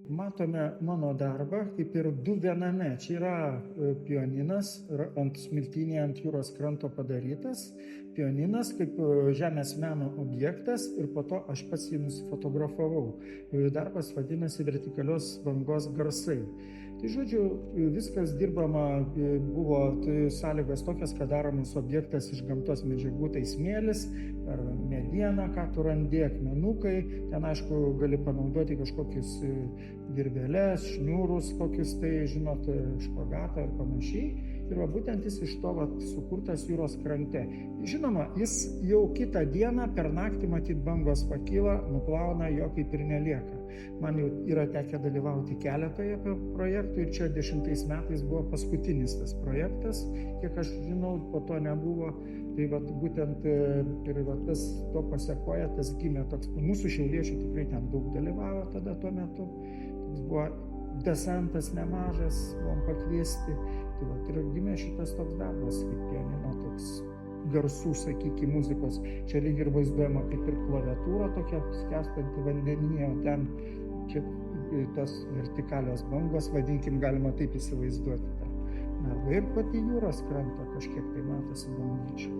Matome mano darbą kaip ir du viename. Čia yra pianinas ant smiltynėje ant jūros kranto padarytas. Pianinas kaip žemės meno objektas ir po to aš pats jį nusifotografavau. Darbas vadinasi vertikalios bangos garsai. Tai žodžiu, viskas dirbama, buvo sąlygos tokias, kad daromas objektas iš gamtos medžiagų, tai smėlis, ar mediena, ką tu randi, akmenukai, ten aišku gali panaudoti kažkokius virveles, šniūrus, kokius tai, žinot, špagatą ir panašiai. Ir va, būtent jis iš to sukurtas jūros krante. Žinoma, jis jau kitą dieną per naktį matyt bangos pakyla, nuplauna, jo kaip ir nelieka. Man jau yra tekę dalyvauti keletoje projektų ir čia 10 metais buvo paskutinis tas projektas, kiek aš žinau, po to nebuvo. Tai va, būtent ir va, tas to pasekoja, tas gimė toks, mūsų šiauliečių tikrai ten daug dalyvavo tada tuo metu. Toks buvo desantas nemažas, buvom pakviesti. Tai va, ir gimė šitas toks darbas, kaip pianino toks garsų, sakykime, muzikos. Čia lyg ir vaizduojama kaip ir klaviatūra tokia skęstanti vandenyje, o ten čia tos vertikalios bangos, vadinkim, galima taip įsivaizduoti. Ir pati jūros krantą kažkiek tai matosi bangyčių.